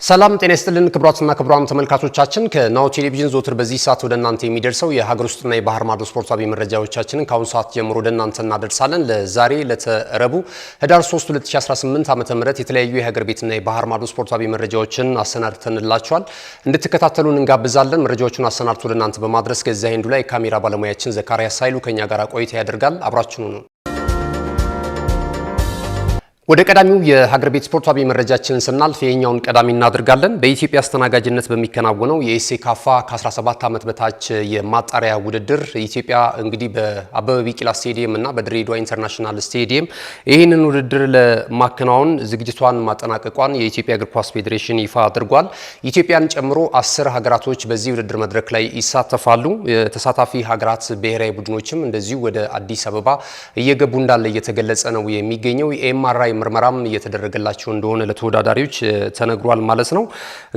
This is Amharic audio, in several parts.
ሰላም ጤና ይስጥልን ክቡራትና ክቡራን ተመልካቾቻችን ከናሁ ቴሌቪዥን ዞትር በዚህ ሰዓት ወደ እናንተ የሚደርሰው የሀገር ውስጥና የባህር ማዶ ስፖርታዊ መረጃዎቻችንን ከአሁን ሰዓት ጀምሮ ወደ እናንተ እናደርሳለን። ለዛሬ ለተረቡ ህዳር 3 2018 ዓ.ም የተለያዩ የሀገር ቤትና የባህር ማዶ ስፖርታዊ መረጃዎችን አሰናድተንላችኋል። እንድትከታተሉን እንጋብዛለን። መረጃዎቹን አሰናድቶ ወደ እናንተ በማድረስ ገዛ ሄንዱ ላይ ካሜራ ባለሙያችን ዘካሪያስ ኃይሉ ከኛ ጋር ቆይታ ያደርጋል። አብራችሁኑ ነው። ወደ ቀዳሚው የሀገር ቤት ስፖርታዊ መረጃችንን ስናልፍ የኛውን ቀዳሚ እናደርጋለን። በኢትዮጵያ አስተናጋጅነት በሚከናወነው የኤሴካፋ ከ17 ዓመት በታች የማጣሪያ ውድድር ኢትዮጵያ እንግዲህ በአበበ ቢቂላ ስቴዲየም እና በድሬዳዋ ኢንተርናሽናል ስቴዲየም ይህንን ውድድር ለማከናወን ዝግጅቷን ማጠናቀቋን የኢትዮጵያ እግር ኳስ ፌዴሬሽን ይፋ አድርጓል። ኢትዮጵያን ጨምሮ 10 ሀገራቶች በዚህ ውድድር መድረክ ላይ ይሳተፋሉ። ተሳታፊ ሀገራት ብሔራዊ ቡድኖችም እንደዚሁ ወደ አዲስ አበባ እየገቡ እንዳለ እየተገለጸ ነው የሚገኘው። የኤምአርአይ ምርመራም እየተደረገላቸው እንደሆነ ለተወዳዳሪዎች ተነግሯል ማለት ነው።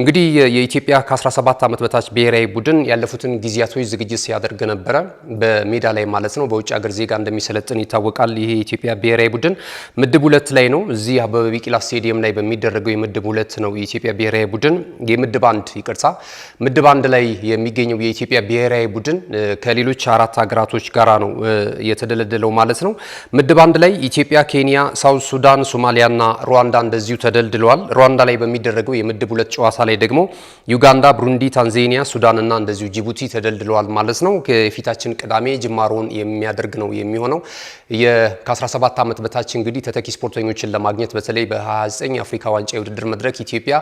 እንግዲህ የኢትዮጵያ ከ17 ዓመት በታች ብሔራዊ ቡድን ያለፉትን ጊዜያቶች ዝግጅት ሲያደርግ ነበረ በሜዳ ላይ ማለት ነው። በውጭ ሀገር ዜጋ እንደሚሰለጥን ይታወቃል። ይሄ የኢትዮጵያ ብሔራዊ ቡድን ምድብ 2 ላይ ነው። እዚህ አበበ ቢቂላ ስቴዲየም ላይ በሚደረገው የምድብ 2 ነው የኢትዮጵያ ብሔራዊ ቡድን የምድብ 1 ላይ የሚገኘው የኢትዮጵያ ብሔራዊ ቡድን ከሌሎች 4 ሀገራቶች ጋራ ነው የተደለደለው ማለት ነው። ምድብ 1 ላይ ኢትዮጵያ፣ ኬንያ፣ ሳውዝ ሱዳን፣ ሶማሊያና ሩዋንዳ እንደዚሁ ተደልድለዋል። ሩዋንዳ ላይ በሚደረገው የምድብ 2 ጨዋታ ላይ ደግሞ ዩጋንዳ፣ ብሩንዲ፣ ታንዛኒያ፣ ሱዳንና እንደዚሁ ጅቡቲ ተደልድለዋል ማለት ነው። ከፊታችን ቅዳሜ ጅማሮን የሚያደርግ ነው የሚሆነው። ከ17 ዓመት በታች እንግዲህ ተተኪ ስፖርተኞችን ለማግኘት በተለይ በ29 የአፍሪካ ዋንጫ የውድድር መድረክ ኢትዮጵያ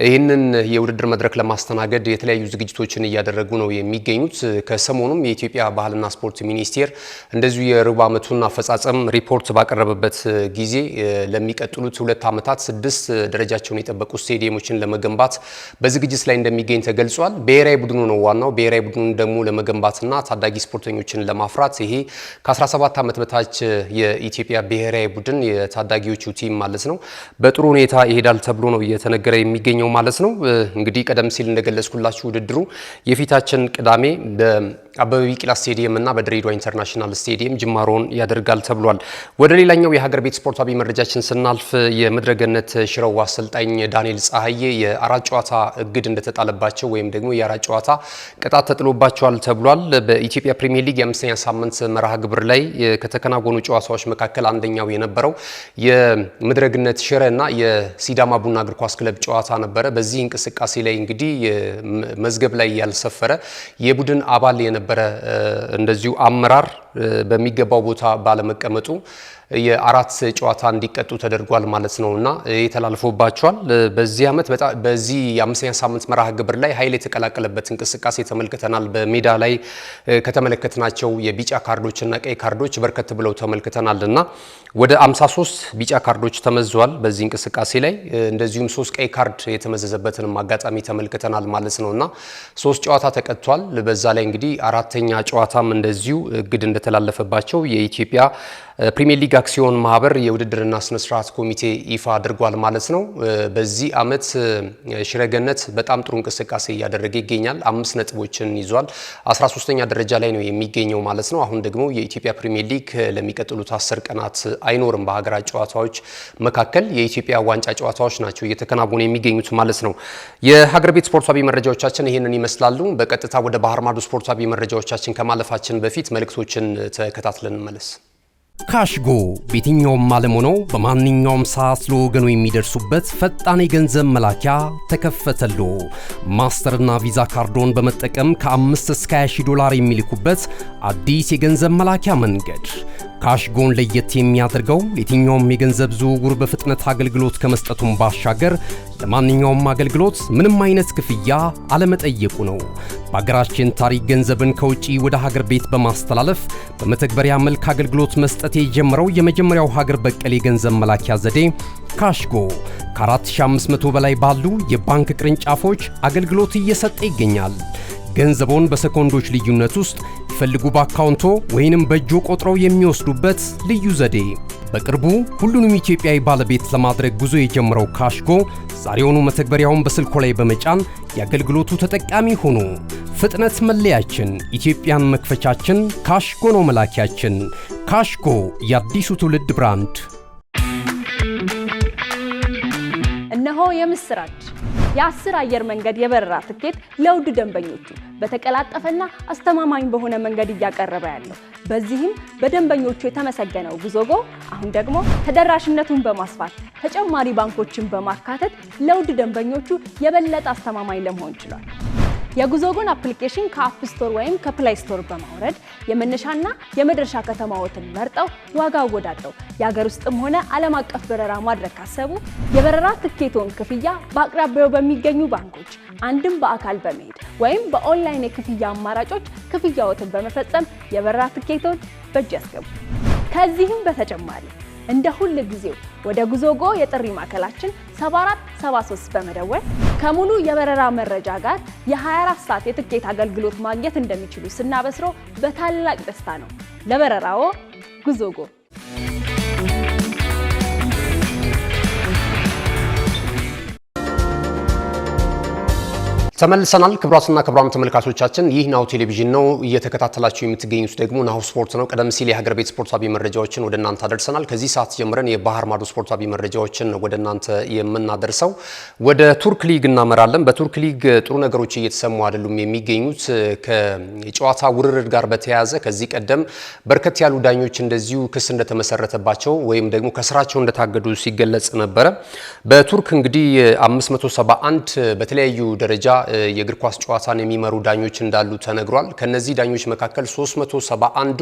ይህንን የውድድር መድረክ ለማስተናገድ የተለያዩ ዝግጅቶችን እያደረጉ ነው የሚገኙት። ከሰሞኑም የኢትዮጵያ ባህልና ስፖርት ሚኒስቴር እንደዚሁ የሩብ ዓመቱን አፈጻጸም ሪፖርት ባቀረበበት ጊዜ ለሚቀጥሉት 2 ዓመታት 6 ደረጃቸውን የጠበቁ ስቴዲየሞችን ለመገንባት በዝግጅት ላይ እንደሚገኝ ተገልጿል። ብሔራዊ ቡድኑ ነው ዋናው። ብሔራዊ ቡድኑን ደግሞ ለመገንባትና ታዳጊ ስፖርተኞችን ለማፍራት ይሄ ከ17 ዓመት በታች የኢትዮጵያ ብሔራዊ ቡድን የታዳጊዎቹ ቲም ማለት ነው በጥሩ ሁኔታ ይሄዳል ተብሎ ነው እየተነገረ የሚገኘው ማለት ነው። እንግዲህ ቀደም ሲል እንደገለጽኩላችሁ ውድድሩ የፊታችን ቅዳሜ በአበበ ቢቂላ ስቴዲየም እና በድሬዳዋ ኢንተርናሽናል ስቴዲየም ጅማሮን ያደርጋል ተብሏል። ወደ ሌላኛው የሀገር ቤት ስፖርታዊ መረጃችን ስናልፍ የምድረገነት ሽረው አሰልጣኝ ዳንኤል ፀሐዬ የአራት ጨዋታ እግድ እንደተጣለባቸው ወይም ደግሞ የአራት ጨዋታ ቅጣት ተጥሎባቸዋል ተብሏል። በኢትዮጵያ ፕሪሚየር ሊግ የ5ኛ ሳምንት መርሃ ግብር ላይ ከተከናወኑ ጨዋታዎች መካከል አንደኛው የነበረው የምድረገነት ሽረ እና የሲዳማ ቡና እግር ኳስ ክለብ ጨዋታ ነበረ። በዚህ እንቅስቃሴ ላይ እንግዲህ መዝገብ ላይ ያልሰፈረ የቡድን አባል የነበረ እንደዚሁ አመራር በሚገባው ቦታ ባለመቀመጡ የአራት ጨዋታ እንዲቀጡ ተደርጓል ማለት ነውና የተላልፎባቸዋል። በዚህ ዓመት በዚህ የ5ኛ ሳምንት መርሃ ግብር ላይ ኃይል የተቀላቀለበት እንቅስቃሴ ተመልክተናል። በሜዳ ላይ ከተመለከትናቸው የቢጫ ካርዶችና ቀይ ካርዶች በርከት ብለው ተመልክተናልና ወደ 53 ቢጫ ካርዶች ተመዝዟል በዚህ እንቅስቃሴ ላይ። እንደዚሁም 3 ቀይ ካርድ የተመዘዘበትንም አጋጣሚ ተመልክተናል ማለት ነውና 3 ጨዋታ ተቀጥቷል። በዛ ላይ እንግዲህ አራተኛ ጨዋታም እንደዚሁ እግድ እንደተላለፈባቸው የኢትዮጵያ ፕሪሚየር ሊግ አክሲዮን ማህበር የውድድርና ስነ ስርዓት ኮሚቴ ይፋ አድርጓል ማለት ነው። በዚህ ዓመት ሽረገነት በጣም ጥሩ እንቅስቃሴ እያደረገ ይገኛል። 5 ነጥቦችን ይዟል። 13ኛ ደረጃ ላይ ነው የሚገኘው ማለት ነው። አሁን ደግሞ የኢትዮጵያ ፕሪሚየር ሊግ ለሚቀጥሉት 10 ቀናት አይኖርም። በሀገራት ጨዋታዎች መካከል የኢትዮጵያ ዋንጫ ጨዋታዎች ናቸው እየተከናወኑ የሚገኙት ማለት ነው። የሀገር ቤት ስፖርታዊ መረጃዎቻችን ይህንን ይመስላሉ። በቀጥታ ወደ ባህር ማዶ ስፖርታዊ መረጃዎቻችን ከማለፋችን በፊት መልእክቶችን ተከታትለን እንመለስ። ካሽጎ በየትኛውም ዓለም ሆነው በማንኛውም ሰዓት ለወገኑ የሚደርሱበት ፈጣን የገንዘብ መላኪያ ተከፈተሎ። ማስተርና ቪዛ ካርዶን በመጠቀም ከ5 እስከ 20 ዶላር የሚልኩበት አዲስ የገንዘብ መላኪያ መንገድ። ካሽጎን ለየት የሚያደርገው የትኛውም የገንዘብ ዝውውር በፍጥነት አገልግሎት ከመስጠቱም ባሻገር ለማንኛውም አገልግሎት ምንም አይነት ክፍያ አለመጠየቁ ነው። በሀገራችን ታሪክ ገንዘብን ከውጪ ወደ ሀገር ቤት በማስተላለፍ በመተግበሪያ መልክ አገልግሎት መስጠት የጀመረው የመጀመሪያው ሀገር በቀል የገንዘብ መላኪያ ዘዴ ካሽጎ ከ4500 በላይ ባሉ የባንክ ቅርንጫፎች አገልግሎት እየሰጠ ይገኛል። ገንዘቦን በሰኮንዶች ልዩነት ውስጥ ይፈልጉ በአካውንቶ ወይንም በእጆ ቆጥረው የሚወስዱበት ልዩ ዘዴ። በቅርቡ ሁሉንም ኢትዮጵያዊ ባለቤት ለማድረግ ጉዞ የጀመረው ካሽጎ ዛሬውኑ መተግበሪያውን በስልኮ ላይ በመጫን የአገልግሎቱ ተጠቃሚ ሆኑ። ፍጥነት መለያችን፣ ኢትዮጵያን መክፈቻችን፣ ካሽጎ ነው መላኪያችን። ካሽጎ የአዲሱ ትውልድ ብራንድ። እነሆ የምስራች የ10 አየር መንገድ የበረራ ትኬት ለውድ ደንበኞቹ በተቀላጠፈና አስተማማኝ በሆነ መንገድ እያቀረበ ያለው። በዚህም በደንበኞቹ የተመሰገነው ጉዞጎ አሁን ደግሞ ተደራሽነቱን በማስፋት ተጨማሪ ባንኮችን በማካተት ለውድ ደንበኞቹ የበለጠ አስተማማኝ ለመሆን ችሏል። የጉዞጎን አፕሊኬሽን ከአፕ ስቶር ወይም ከፕሌይ ስቶር በማውረድ የመነሻና የመድረሻ ከተማዎትን መርጠው ዋጋ አወዳድረው የሀገር ውስጥም ሆነ ዓለም አቀፍ በረራ ማድረግ ካሰቡ የበረራ ትኬቶን ክፍያ በአቅራቢያው በሚገኙ ባንኮች አንድም በአካል በመሄድ ወይም በኦንላይን የክፍያ አማራጮች ክፍያዎትን በመፈጸም የበረራ ትኬቶን በእጅ ያስገቡ። ከዚህም በተጨማሪ እንደ ሁል ጊዜው ወደ ጉዞጎ የጥሪ ማዕከላችን 7473 በመደወል ከሙሉ የበረራ መረጃ ጋር የ24 ሰዓት የትኬት አገልግሎት ማግኘት እንደሚችሉ ስናበስሮ በታላቅ ደስታ ነው። ለበረራዎ ጉዞጎ። ተመልሰናል። ክቡራትና ክቡራን ተመልካቾቻችን ይህ ናሁ ቴሌቪዥን ነው። እየተከታተላችሁ የምትገኙት ደግሞ ናሁ ስፖርት ነው። ቀደም ሲል የሀገር ቤት ስፖርታዊ መረጃዎችን ወደ እናንተ አደርሰናል። ከዚህ ሰዓት ጀምረን የባህር ማዶ ስፖርታዊ መረጃዎችን ወደ እናንተ የምናደርሰው። ወደ ቱርክ ሊግ እናመራለን። በቱርክ ሊግ ጥሩ ነገሮች እየተሰሙ አይደሉም የሚገኙት። ከጨዋታ ውርርድ ጋር በተያያዘ ከዚህ ቀደም በርከት ያሉ ዳኞች እንደዚሁ ክስ እንደተመሰረተባቸው ወይም ደግሞ ከስራቸው እንደታገዱ ሲገለጽ ነበረ። በቱርክ እንግዲህ 571 በተለያዩ ደረጃ የእግር ኳስ ጨዋታን የሚመሩ ዳኞች እንዳሉ ተነግሯል። ከነዚህ ዳኞች መካከል 371ዱ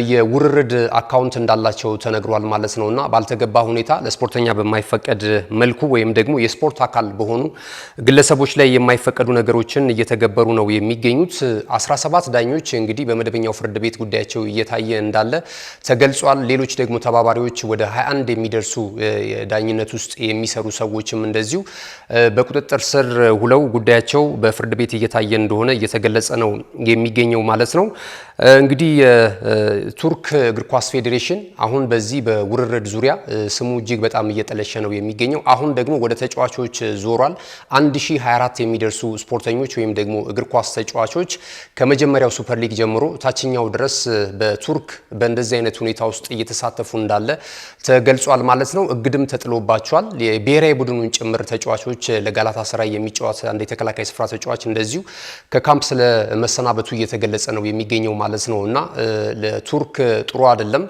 የውርርድ አካውንት እንዳላቸው ተነግሯል ማለት ነውና ባልተገባ ሁኔታ ለስፖርተኛ በማይፈቀድ መልኩ ወይም ደግሞ የስፖርት አካል በሆኑ ግለሰቦች ላይ የማይፈቀዱ ነገሮችን እየተገበሩ ነው የሚገኙት። 17 ዳኞች እንግዲህ በመደበኛው ፍርድ ቤት ጉዳያቸው እየታየ እንዳለ ተገልጿል። ሌሎች ደግሞ ተባባሪዎች ወደ 21 የሚደርሱ ዳኝነት ውስጥ የሚሰሩ ሰዎችም እንደዚሁ በቁጥጥር ስር ውለው ጉዳያቸው በፍርድ ቤት እየታየ እንደሆነ እየተገለጸ ነው የሚገኘው ማለት ነው። እንግዲህ ቱርክ እግር ኳስ ፌዴሬሽን አሁን በዚህ በውርርድ ዙሪያ ስሙ እጅግ በጣም እየጠለሸ ነው የሚገኘው። አሁን ደግሞ ወደ ተጫዋቾች ዞሯል። 1024 የሚደርሱ ስፖርተኞች ወይም ደግሞ እግር ኳስ ተጫዋቾች ከመጀመሪያው ሱፐር ሊግ ጀምሮ ታችኛው ድረስ በቱርክ በእንደዚህ አይነት ሁኔታ ውስጥ እየተሳተፉ እንዳለ ተገልጿል ማለት ነው። እግድም ተጥሎባቸዋል። የብሔራዊ ቡድኑን ጭምር ተጫዋቾች ለጋላታ ሰራይ የሚጫወት አንድ የተከላካይ ስፍራ ተጫዋች እንደዚሁ ከካምፕ ስለመሰናበቱ እየተገለጸ ነው የሚገኘው ማለት ነው እና ለቱርክ ጥሩ አይደለም።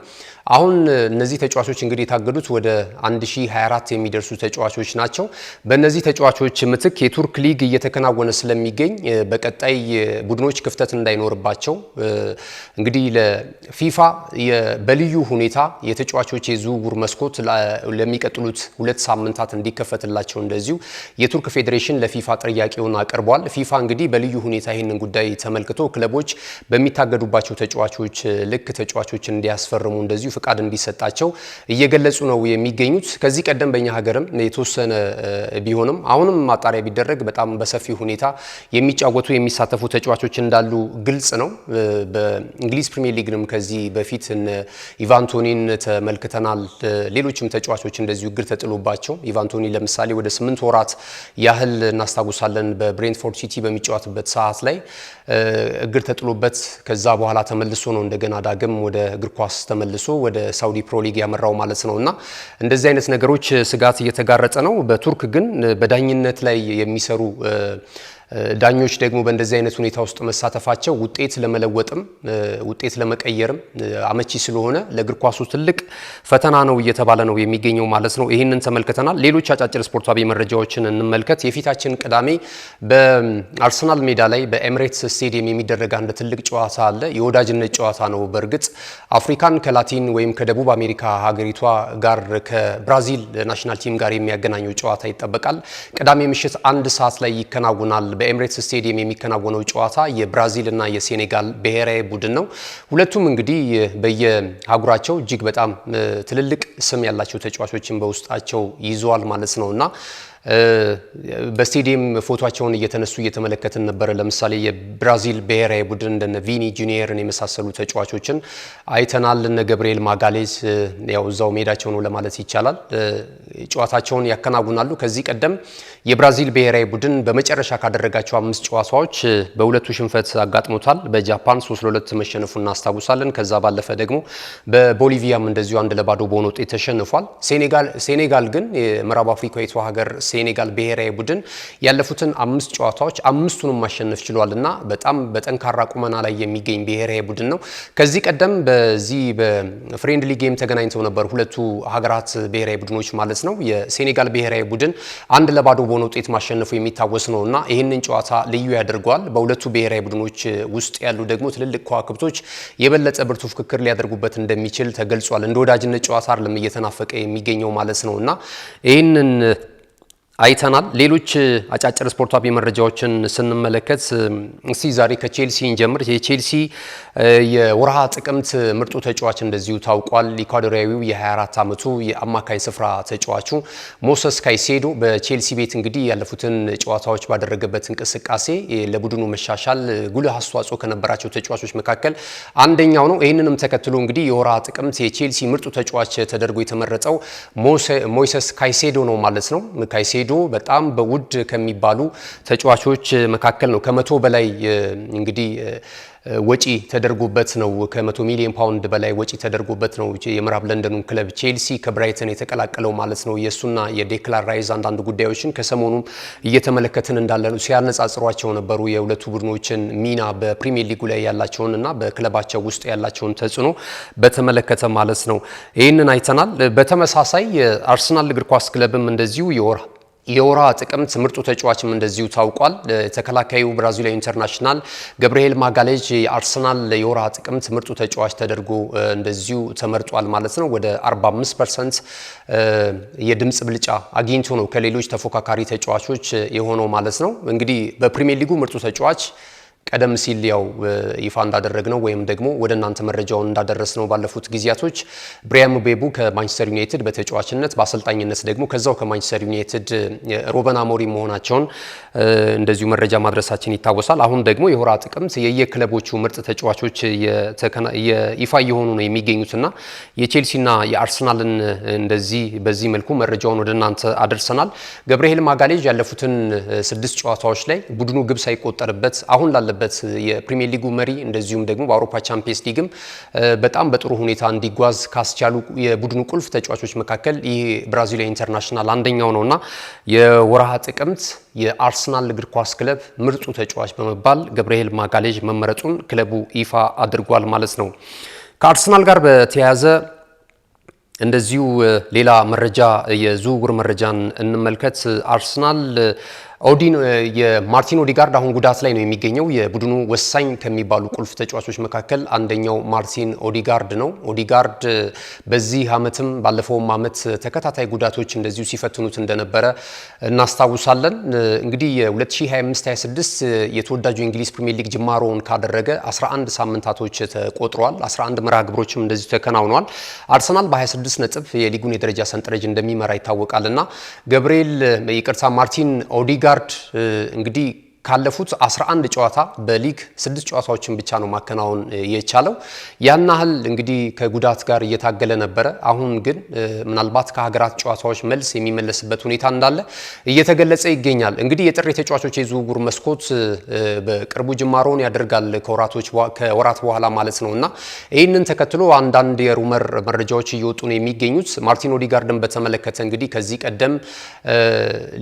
አሁን እነዚህ ተጫዋቾች እንግዲህ የታገዱት ወደ 1024 የሚደርሱ ተጫዋቾች ናቸው። በእነዚህ ተጫዋቾች ምትክ የቱርክ ሊግ እየተከናወነ ስለሚገኝ በቀጣይ ቡድኖች ክፍተት እንዳይኖርባቸው እንግዲህ ለፊፋ በልዩ ሁኔታ የተጫዋቾች የዝውውር መስኮት ለሚቀጥሉት 2 ሳምንታት እንዲከፈትላቸው እንደዚሁ የቱርክ ፌዴሬሽን ለፊፋ ጥያቄውን አቅርቧል። ፊፋ እንግዲህ በልዩ ሁኔታ ይህንን ጉዳይ ተመልክቶ ክለቦች በሚታገዱባቸው ተጫዋቾች ልክ ተጫዋቾችን እንዲያስፈርሙ እንደዚሁ ፍቃድ እንዲሰጣቸው እየገለጹ ነው የሚገኙት። ከዚህ ቀደም በእኛ ሀገርም የተወሰነ ቢሆንም አሁንም ማጣሪያ ቢደረግ በጣም በሰፊ ሁኔታ የሚጫወቱ የሚሳተፉ ተጫዋቾች እንዳሉ ግልጽ ነው። በእንግሊዝ ፕሪሚየር ሊግንም ከዚህ በፊት ኢቫን ቶኒን ተመልክተናል። ሌሎችም ተጫዋቾች እንደዚሁ እግር ተጥሎባቸው ኢቫን ቶኒ ለምሳሌ ወደ 8 ወራት ያህል እናስታውሳለን በብሬንትፎርድ ሲቲ በሚጫወትበት ሰዓት ላይ እግር ተጥሎበት ከዛ በኋላ ተመልሶ ነው እንደገና ዳግም ወደ እግር ኳስ ተመልሶ ወደ ሳውዲ ፕሮ ሊግ ያመራው ማለት ነውና እንደዚህ አይነት ነገሮች ስጋት እየተጋረጠ ነው። በቱርክ ግን በዳኝነት ላይ የሚሰሩ ዳኞች ደግሞ በእንደዚህ አይነት ሁኔታ ውስጥ መሳተፋቸው ውጤት ለመለወጥም ውጤት ለመቀየርም አመቺ ስለሆነ ለእግር ኳሱ ትልቅ ፈተና ነው እየተባለ ነው የሚገኘው ማለት ነው። ይህንን ተመልክተናል። ሌሎች አጫጭር ስፖርታዊ መረጃዎችን እንመልከት። የፊታችን ቅዳሜ በአርሰናል ሜዳ ላይ በኤምሬትስ ስቴዲየም የሚደረግ አንድ ትልቅ ጨዋታ አለ። የወዳጅነት ጨዋታ ነው። በእርግጥ አፍሪካን ከላቲን ወይም ከደቡብ አሜሪካ ሀገሪቷ ጋር ከብራዚል ናሽናል ቲም ጋር የሚያገናኘው ጨዋታ ይጠበቃል። ቅዳሜ ምሽት 1 ሰዓት ላይ ይከናወናል። በኤምሬትስ ስቴዲየም የሚከናወነው ጨዋታ የብራዚል እና የሴኔጋል ብሔራዊ ቡድን ነው። ሁለቱም እንግዲህ በየሀገራቸው እጅግ በጣም ትልልቅ ስም ያላቸው ተጫዋቾችን በውስጣቸው ይዘዋል ማለት ነውና በስቴዲየም ፎቶቸውን እየተነሱ እየተመለከትን ነበር። ለምሳሌ የብራዚል ብሔራዊ ቡድን እንደነ ቪኒ ጁኒየርን የመሳሰሉ ተጫዋቾችን አይተናል። እነ ገብርኤል ማጋሌዝ ያው እዛው ሜዳቸው ነው ለማለት ይቻላል ጨዋታቸውን ያከናውናሉ። ከዚህ ቀደም የብራዚል ብሔራዊ ቡድን በመጨረሻ ካደረጋቸው 5 ጨዋታዎች በሁለቱ ሽንፈት አጋጥሞታል። በጃፓን 3-2 መሸነፉን እናስታውሳለን። ከዛ ባለፈ ደግሞ በቦሊቪያም እንደዚሁ 1-0 በሆነ ውጤት ተሸንፏል። ሴኔጋል ግን የምዕራብ አፍሪካዊቷ ሀገር የሴኔጋል ብሔራዊ ቡድን ያለፉትን 5 ጨዋታዎች 5ቱንም ማሸነፍ ችሏልና በጣም በጠንካራ ቁመና ላይ የሚገኝ ብሔራዊ ቡድን ነው። ከዚህ ቀደም በዚህ በፍሬንድሊ ጌም ተገናኝተው ነበር ሁለቱ ሀገራት ብሔራዊ ቡድኖች ማለት ነው። የሴኔጋል ብሔራዊ ቡድን 1-0 በሆነ ውጤት ማሸነፉ የሚታወስ ነውና ይህንን ጨዋታ ልዩ ያደርገዋል። በሁለቱ ብሔራዊ ቡድኖች ውስጥ ያሉ ደግሞ ትልልቅ ከዋክብቶች የበለጠ ብርቱ ፍክክር ሊያደርጉበት እንደሚችል ተገልጿል። እንደ ወዳጅነት ጨዋታ አይደለም እየተናፈቀ የሚገኘው ማለት ነውና ይህንን አይተናል። ሌሎች አጫጭር ስፖርታዊ መረጃዎችን ስንመለከት እስቲ ዛሬ ከቼልሲ እንጀምር። የቼልሲ የወርሃ ጥቅምት ምርጡ ተጫዋች እንደዚሁ ታውቋል። ኢኳዶሪያዊው የ24 ዓመቱ የአማካኝ ስፍራ ተጫዋቹ ሞሰስ ካይሴዶ በቼልሲ ቤት እንግዲህ ያለፉትን ጨዋታዎች ባደረገበት እንቅስቃሴ ለቡድኑ መሻሻል ጉልህ አስተዋጽኦ ከነበራቸው ተጫዋቾች መካከል አንደኛው ነው። ይህንንም ተከትሎ እንግዲህ የወርሃ ጥቅምት የቼልሲ ምርጡ ተጫዋች ተደርጎ የተመረጠው ሞይሰስ ካይሴዶ ነው ማለት ነው። ካይሴዶ በጣም በውድ ከሚባሉ ተጫዋቾች መካከል ነው። ከ100 በላይ እንግዲህ ወጪ ተደርጎበት ነው። ከ100 ሚሊዮን ፓውንድ በላይ ወጪ ተደርጎበት ነው የምዕራብ ለንደኑ ክለብ ቼልሲ ከብራይተን የተቀላቀለው ማለት ነው። የሱና የዴክላን ራይስ አንዳንድ ጉዳዮችን ከሰሞኑም እየተመለከትን እንዳለ ነው ሲያነጻጽሯቸው ነበሩ የሁለቱ ቡድኖችን ሚና በፕሪሚየር ሊጉ ላይ ያላቸውን እና በክለባቸው ውስጥ ያላቸውን ተጽዕኖ በተመለከተ ማለት ነው። ይህንን አይተናል። በተመሳሳይ የአርሰናል እግር ኳስ ክለብም እንደዚሁ የወርሃ ጥቅምት ምርጡ ተጫዋችም እንደዚሁ ታውቋል። ተከላካዩ ብራዚላዊ ኢንተርናሽናል ገብርኤል ማጋሌጅ የአርሰናል የወርሃ ጥቅምት ምርጡ ተጫዋች ተደርጎ እንደዚሁ ተመርጧል ማለት ነው። ወደ 45% የድምጽ ብልጫ አግኝቶ ነው ከሌሎች ተፎካካሪ ተጫዋቾች የሆነው ማለት ነው። እንግዲህ በፕሪሚየር ሊጉ ምርጡ ተጫዋች ቀደም ሲል ያው ይፋ እንዳደረግነው ወይም ደግሞ ወደ እናንተ መረጃውን እንዳደረስነው ባለፉት ጊዜያቶች ብሪያን ምቤሞ ከማንቸስተር ዩናይትድ በተጫዋችነት በአሰልጣኝነት ደግሞ ከዛው ከማንቸስተር ዩናይትድ ሩበን አሞሪም መሆናቸውን እንደዚሁ መረጃ ማድረሳችን ይታወሳል። አሁን ደግሞ የወርሃ ጥቅምት የየክለቦቹ ምርጥ ተጫዋቾች ይፋ እየሆኑ ነው የሚገኙትና የቼልሲና የአርሰናልን እንደዚህ በዚህ መልኩ መረጃውን ወደ እናንተ አደርሰናል። ገብርኤል ማጋሌጅ ያለፉትን 6 ጨዋታዎች ላይ ቡድኑ ግብ ሳይቆጠርበት አሁን ላለበት የፕሪሚየር ሊጉ መሪ እንደዚሁም ደግሞ በአውሮፓ ቻምፒየንስ ሊግም በጣም በጥሩ ሁኔታ እንዲጓዝ ካስቻሉ የቡድኑ ቁልፍ ተጫዋቾች መካከል ይህ ብራዚላዊ ኢንተርናሽናል አንደኛው ነውና የወርሃ ጥቅምት የአርሰናል እግር ኳስ ክለብ ምርጡ ተጫዋች በመባል ገብርኤል ማጋሌጅ መመረጡን ክለቡ ይፋ አድርጓል ማለት ነው። ከአርሰናል ጋር በተያያዘ እንደዚሁ ሌላ መረጃ የዝውውር መረጃን እንመልከት። አርሰናል የማርቲን ኦዲጋርድ አሁን ጉዳት ላይ ነው የሚገኘው። የቡድኑ ወሳኝ ከሚባሉ ቁልፍ ተጫዋቾች መካከል አንደኛው ማርቲን ኦዲጋርድ ነው። ኦዲጋርድ በዚህ ዓመትም ባለፈውም ዓመት ተከታታይ ጉዳቶች እንደዚሁ ሲፈትኑት እንደነበረ እናስታውሳለን። እንግዲህ የ2025/26 የተወዳጁ የእንግሊዝ ፕሪሚየር ሊግ ጅማሮውን ካደረገ 11 ሳምንታቶች ተቆጥረዋል። 11 መርሃ ግብሮችም እንደዚሁ ተከናውነዋል። አርሰናል በ26 ነጥብ የሊጉን የደረጃ ሰንጠረዥ እንደሚመራ ይታወቃልና ማርቲን ኦዲጋርድ እንግዲህ ካለፉት 11 ጨዋታ በሊግ 6 ጨዋታዎችን ብቻ ነው ማከናወን የቻለው። ያን ያህል እንግዲህ ከጉዳት ጋር እየታገለ ነበረ። አሁን ግን ምናልባት ከሀገራት ጨዋታዎች መልስ የሚመለስበት ሁኔታ እንዳለ እየተገለጸ ይገኛል። እንግዲህ የጥር ተጫዋቾች የዝውውር መስኮት በቅርቡ ጅማሮውን ያደርጋል ከወራት በኋላ ማለት ነውና ይህንን ተከትሎ አንዳንድ የሩመር መረጃዎች እየወጡ ነው የሚገኙት። ማርቲን ኦዲጋርድን በተመለከተ እንግዲህ ከዚህ ቀደም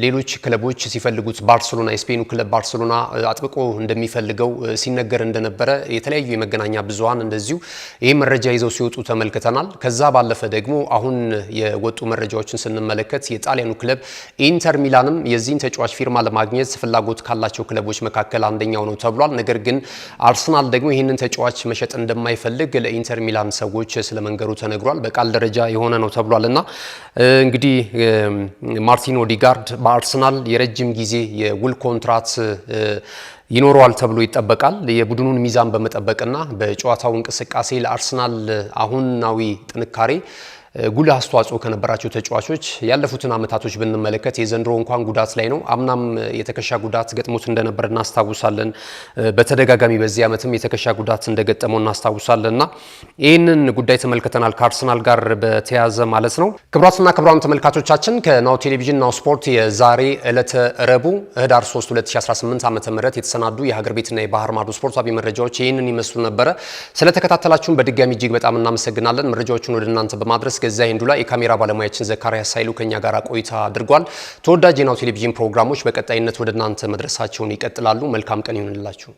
ሌሎች ክለቦች ሲፈልጉት ባርሴሎና የስፔኑ ክለብ ባርሴሎና አጥብቆ እንደሚፈልገው ሲነገር እንደነበረ የተለያዩ የመገናኛ ብዙሃን እንደዚሁ ይህ መረጃ ይዘው ሲወጡ ተመልክተናል። ከዛ ባለፈ ደግሞ አሁን የወጡ መረጃዎችን ስንመለከት የጣሊያኑ ክለብ ኢንተር ሚላንም የዚህን ተጫዋች ፊርማ ለማግኘት ፍላጎት ካላቸው ክለቦች መካከል አንደኛው ነው ተብሏል። ነገር ግን አርሰናል ደግሞ ይህንን ተጫዋች መሸጥ እንደማይፈልግ ለኢንተር ሚላን ሰዎች ስለመንገሩ ተነግሯል። በቃል ደረጃ የሆነ ነው ተብሏልና እንግዲህ ማርቲን ኦዲጋርድ በአርሰናል የረጅም ጊዜ የውል ኮንትራት ይኖረዋል ተብሎ ይጠበቃል። የቡድኑን ሚዛን በመጠበቅና በጨዋታው እንቅስቃሴ ለአርሰናል አሁናዊ ጥንካሬ ጉልህ አስተዋጽኦ ከነበራቸው ተጫዋቾች ያለፉትን አመታቶች ብንመለከት የዘንድሮ እንኳን ጉዳት ላይ ነው። አምናም የተከሻ ጉዳት ገጥሞት እንደነበር እናስታውሳለን። በተደጋጋሚ በዚህ አመትም የተከሻ ጉዳት እንደገጠመው እናስታውሳለንና ይህንን ጉዳይ ተመልክተናል ከአርሰናል ጋር በተያያዘ ማለት ነው። ክቡራትና ክቡራን ተመልካቾቻችን ከናሁ ቴሌቪዥን ናሁ ስፖርት የዛሬ ዕለተ ረቡዕ ህዳር 3 2018 ዓ.ም የተሰናዱ የሀገር ቤትና የባህር ማዶ ስፖርታዊ መረጃዎች ይህንን ይመስሉ ነበረ። ስለተከታተላችሁን በድጋሚ እጅግ በጣም እናመሰግናለን። መረጃዎቹን ወደ እናንተ በማድረስ ገዛኸኝ ዱላ፣ የካሜራ ባለሙያችን ዘካሪያስ ኃይሉ ከኛ ጋር ቆይታ አድርጓል። ተወዳጅ የናሁ ቴሌቪዥን ፕሮግራሞች በቀጣይነት ወደ እናንተ መድረሳቸውን ይቀጥላሉ። መልካም ቀን ይሁንላችሁ።